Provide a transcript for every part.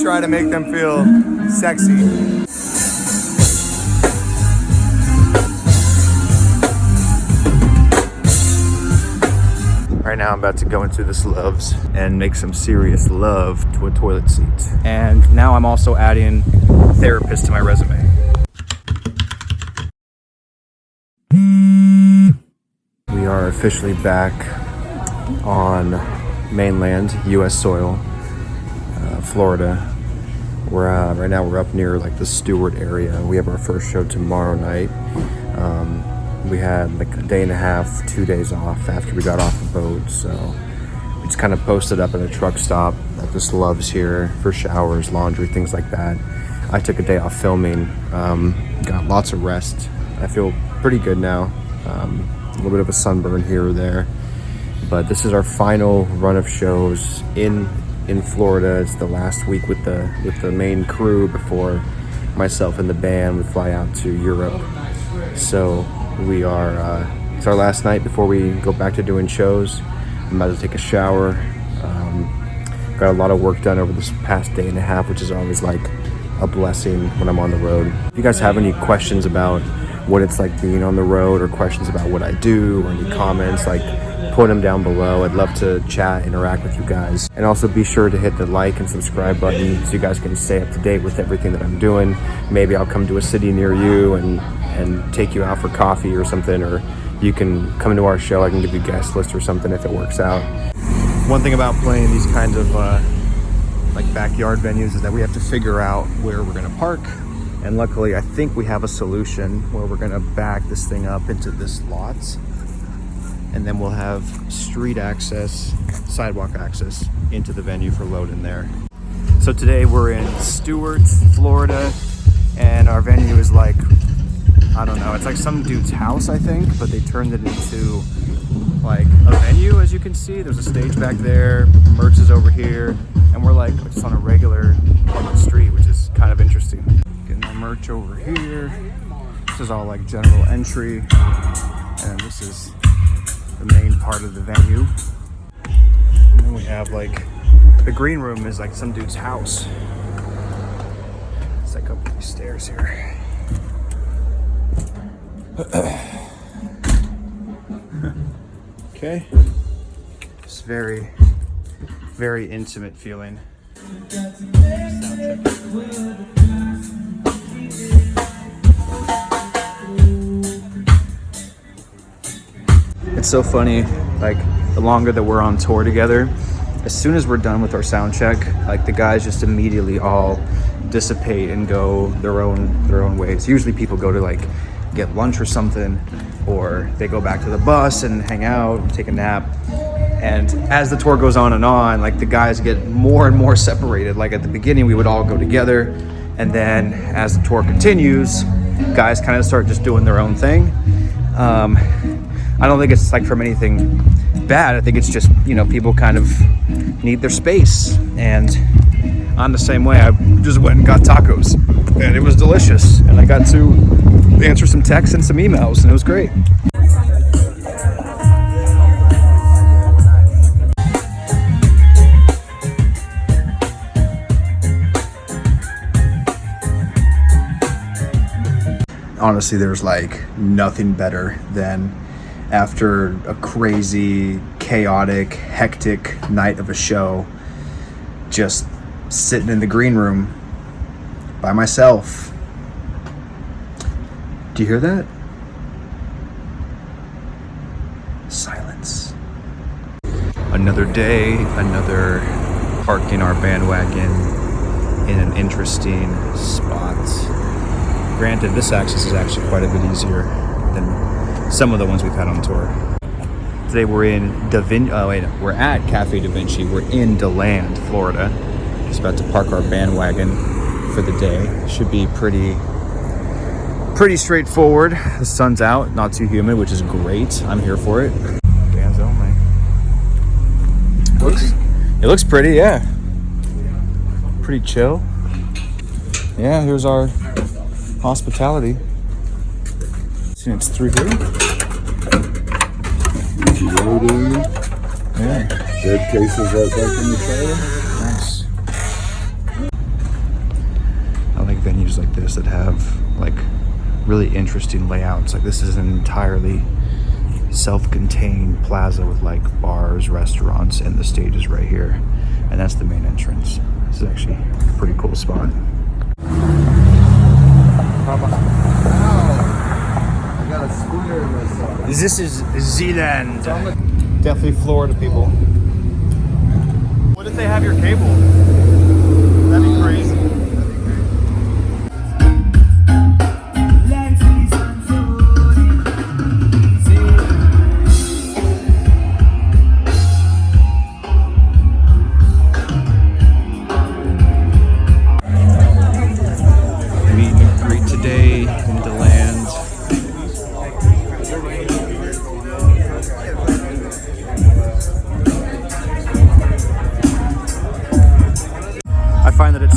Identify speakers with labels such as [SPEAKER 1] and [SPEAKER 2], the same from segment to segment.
[SPEAKER 1] try to make them feel sexy. Right now I'm about to go into this Love's and make some serious love to a toilet seat. And now I'm also adding therapist to my resume. We are officially back on mainland US soil, Florida. Right now we're up near like the Stewart area. We have our first show tomorrow night. We had like a day and a half, 2 days off after we got off the boat, so we just kind of posted up at a truck stop at this Love's here for showers, laundry, things like that. I took a day off filming, got lots of rest. I feel pretty good now. A little bit of a sunburn here or there, but this is our final run of shows in Florida. It's the last week with the main crew before myself and the band would fly out to Europe. So we are, it's our last night before we go back to doing shows. I'm about to take a shower. Got a lot of work done over this past day and a half, which is always like a blessing when I'm on the road. If you guys have any questions about what it's like being on the road, or questions about what I do, or any comments, like put them down below. I'd love to chat, interact with you guys. And also be sure to hit the like and subscribe button so you guys can stay up to date with everything that I'm doing. Maybe I'll come to a city near you and take you out for coffee or something, or you can come to our show. I can give you a guest list or something if it works out. One thing about playing these kinds of like backyard venues is that we have to figure out where we're gonna park. And luckily, I think we have a solution where we're gonna back this thing up into this lot, and then we'll have street access, sidewalk access into the venue for loading there. So today we're in Stewart, Florida, and our venue is like, I don't know, it's like some dude's house, I think, but they turned it into like a venue, as you can see. There's a stage back there, merch is over here, and we're like just on a regular public street, which is kind of interesting. Getting our merch over here. This is all like general entry, and this is the main part of the venue. And then we have like, the green room is like some dude's house. It's like up these stairs here. Okay, it's very, very intimate feeling. It's so funny, like the longer that we're on tour together, as soon as we're done with our sound check, like the guys just immediately all dissipate and go their own ways. Usually people go to like get lunch or something, or they go back to the bus and hang out and take a nap. And as the tour goes on and on, like the guys get more and more separated. Like at the beginning we would all go together, and then as the tour continues, guys kind of start just doing their own thing. I don't think it's like from anything bad. I think it's just, you know, people kind of need their space. And I'm the same way. I just went and got tacos, and it was delicious. And I got to answer some texts and some emails, and it was great. Honestly, there's like nothing better than after a crazy, chaotic, hectic night of a show, just sitting in the green room by myself. Do you hear that? Silence. Another day, another parking our bandwagon in an interesting spot. Granted, this access is actually quite a bit easier than some of the ones we've had on tour. Today we're in we're at Cafe Da Vinci. We're in DeLand, Florida. Just about to park our bandwagon for the day. Should be pretty straightforward. The sun's out, not too humid, which is great. I'm here for it. Bands only. It looks pretty, yeah. Pretty chill. Yeah, here's our hospitality. See, it's through here. Yeah.
[SPEAKER 2] Dead cases right back in the trailer.
[SPEAKER 1] Nice. venues like this that have like really interesting layouts. Like this is an entirely self-contained plaza with like bars, restaurants, and the stage is right here. And that's the main entrance. This is actually a pretty cool spot.
[SPEAKER 2] I got a scooter in myself.
[SPEAKER 1] This is Zealand. Definitely Florida people. What if they have your cable? That'd be crazy.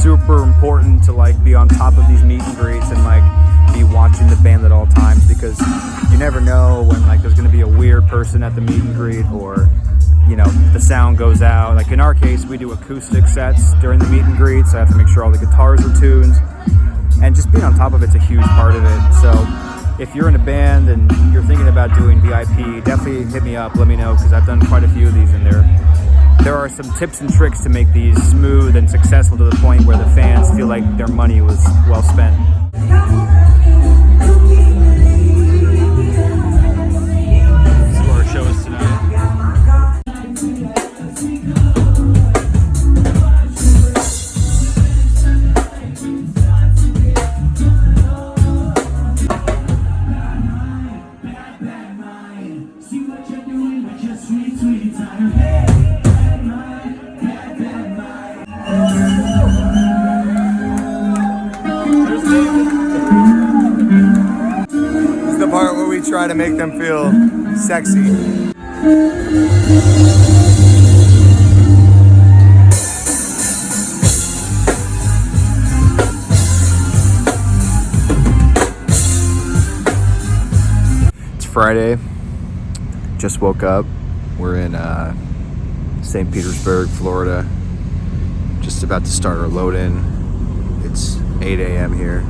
[SPEAKER 1] Super important to like be on top of these meet and greets and like be watching the band at all times, because you never know when like there's going to be a weird person at the meet and greet, or you know, the sound goes out. Like in our case, we do acoustic sets during the meet and greets, so I have to make sure all the guitars are tuned, and just being on top of it's a huge part of it. So if you're in a band and you're thinking about doing VIP, definitely hit me up, let me know, because I've done quite a few of these in there. There are some tips and tricks to make these smooth and successful to the point where the fans feel like their money was well spent. This is where our show is tonight. Try to make them feel sexy. It's Friday. Just woke up. We're in St. Petersburg, Florida. Just about to start our load-in. It's 8 a.m. here.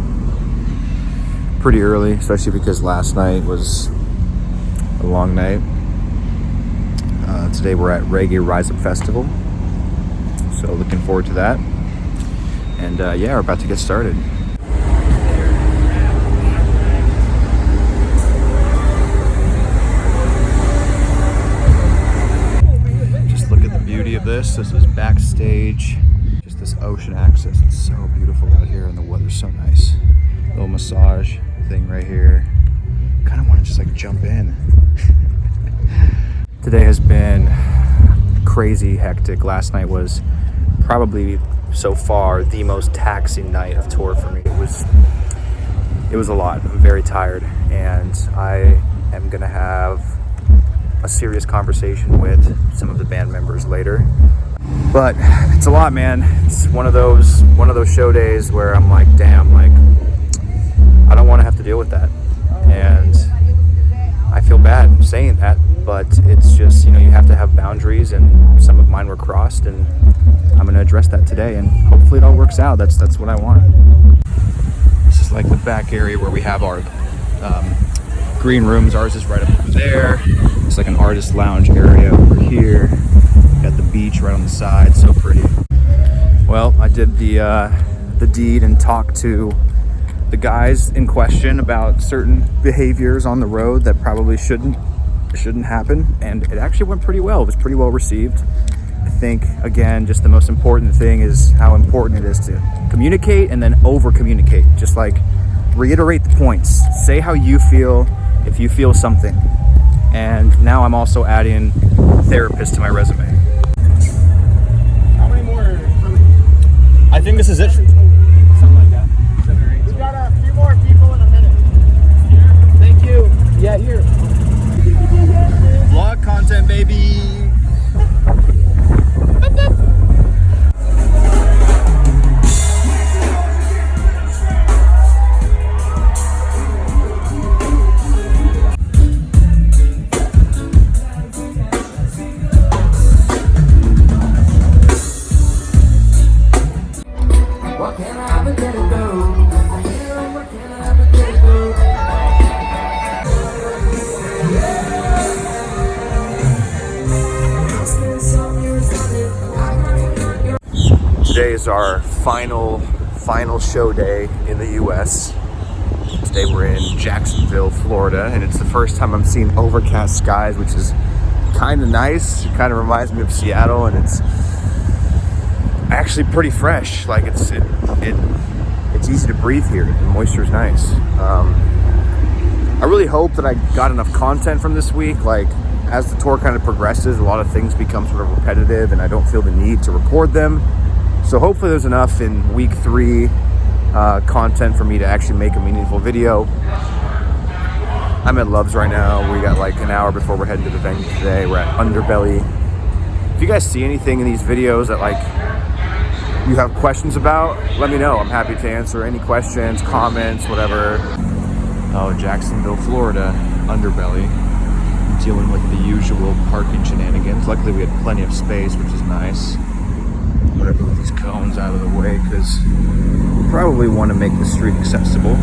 [SPEAKER 1] Pretty early, especially because last night was a long night. Today we're at Reggae Rise Up Festival, so looking forward to that. And yeah, we're about to get started. Just look at the beauty of this. This is backstage. Just this ocean access. It's so beautiful out here, and the weather's so nice. Little massage thing right here. Kind of want to just like jump in. Today has been crazy hectic. Last night was probably so far the most taxing night of tour for me. It was a lot. I'm very tired, and I am gonna have a serious conversation with some of the band members later. But it's a lot, man. It's one of those show days where I'm like, damn, like I don't want to have to deal with that, and I feel bad saying that, but it's just, you know, you have to have boundaries, and some of mine were crossed, and I'm going to address that today, and hopefully it all works out. That's what I want. This is like the back area where we have our green rooms. Ours is right up over there. It's like an artist lounge area over here. Got the beach right on the side. So pretty. Well, I did the deed and talked to the guys in question about certain behaviors on the road that probably shouldn't happen, and it actually went pretty well. It was pretty well received. I think, again, just the most important thing is how important it is to communicate and then over communicate. Just like reiterate the points, say how you feel if you feel something. And now I'm also adding therapist to my resume.
[SPEAKER 2] How many more?
[SPEAKER 1] I think this is it.
[SPEAKER 2] Something like that. We got a few more people in a minute. Thank you. Yeah, here.
[SPEAKER 1] Vlog content, baby.
[SPEAKER 3] What can I have to let it go?
[SPEAKER 1] today is our final show day in the US. Today we're in Jacksonville, Florida, and it's the first time I'm seeing overcast skies, which is kind of nice. It kind of reminds me of Seattle, and it's actually pretty fresh. Like it's easy to breathe here. The moisture is nice. I really hope that I got enough content from this week. Like, as the tour kind of progresses, a lot of things become sort of repetitive, and I don't feel the need to record them. So hopefully there's enough in week 3 content for me to actually make a meaningful video. I'm at Love's right now. We got like an hour before we're heading to the venue today. We're at Underbelly. If you guys see anything in these videos that like you have questions about, let me know. I'm happy to answer any questions, comments, whatever. Oh, Jacksonville, Florida, Underbelly. Dealing with the usual parking shenanigans. Luckily we had plenty of space, which is nice. I'm gonna move these cones out of the way because we probably want to make the street accessible.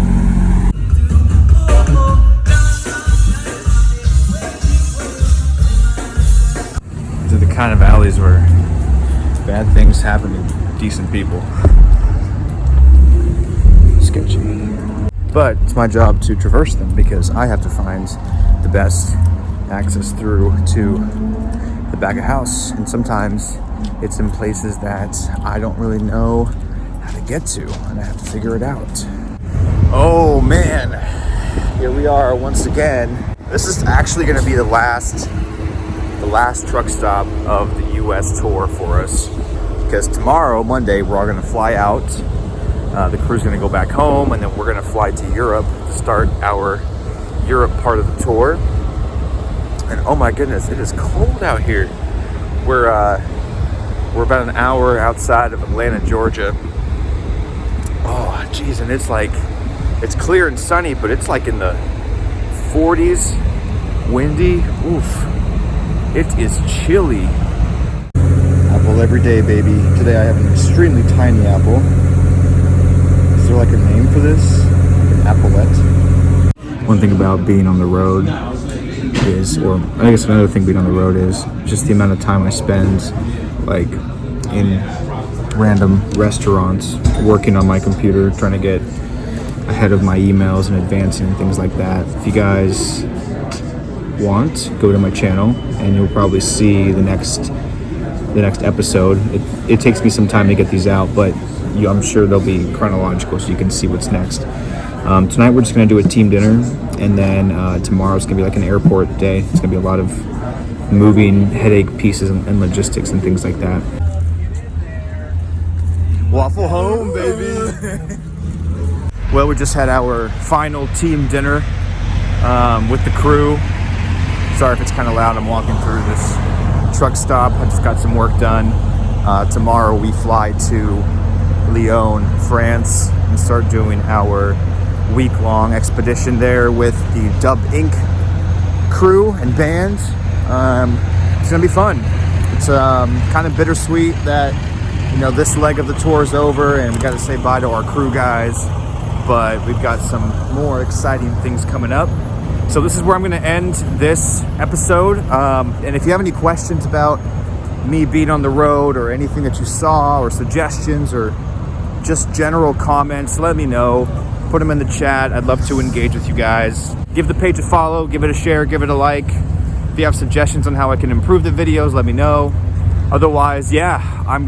[SPEAKER 1] These are the kind of alleys where bad things happen to decent people. Sketchy. But it's my job to traverse them because I have to find the best access through to the back of house, and sometimes it's in places that I don't really know how to get to, and I have to figure it out. Oh man, here we are once again. This is actually going to be the last truck stop of the US tour for us, because tomorrow, Monday, we're all going to fly out. The crew's going to go back home, and then we're going to fly to Europe to start our Europe part of the tour. And oh my goodness, it is cold out here. We're about an hour outside of Atlanta, Georgia. Oh geez, and it's clear and sunny, but it's like in the 40s, windy. Oof, it is chilly. Apple every day, baby. Today I have an extremely tiny apple. Is there like a name for this? Like an applette? One thing about being on the road is, or I guess another thing being on the road is just the amount of time I spend like in random restaurants working on my computer, trying to get ahead of my emails and advancing and things like that. If you guys want, go to my channel and you'll probably see the next episode. It takes me some time to get these out, but I'm sure they'll be chronological so you can see what's next. Tonight we're just going to do a team dinner, and then tomorrow's going to be like an airport day. It's going to be a lot of moving, headache pieces and logistics and things like that. Waffle home, baby! Well, we just had our final team dinner with the crew. Sorry if it's kind of loud. I'm walking through this truck stop. I just got some work done. Tomorrow we fly to Lyon, France, and start doing our week-long expedition there with the Dub Inc. crew and band. It's gonna be fun. It's kind of bittersweet that this leg of the tour is over and we got to say bye to our crew guys, but we've got some more exciting things coming up. So this is where I'm going to end this episode. And if you have any questions about me being on the road or anything that you saw or suggestions or just general comments, let me know. Put them in the chat. I'd love to engage with you guys. Give the page a follow, give it a share, give it a like. If you have suggestions on how I can improve the videos, let me know. Otherwise, yeah, I'm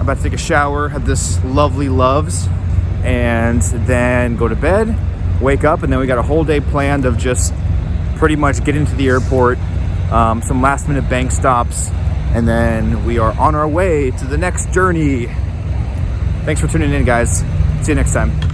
[SPEAKER 1] about to take a shower, have this lovely Love's, and then go to bed, wake up, and then we got a whole day planned of just pretty much getting to the airport, some last minute bank stops, and then we are on our way to the next journey. Thanks for tuning in, guys. See you next time.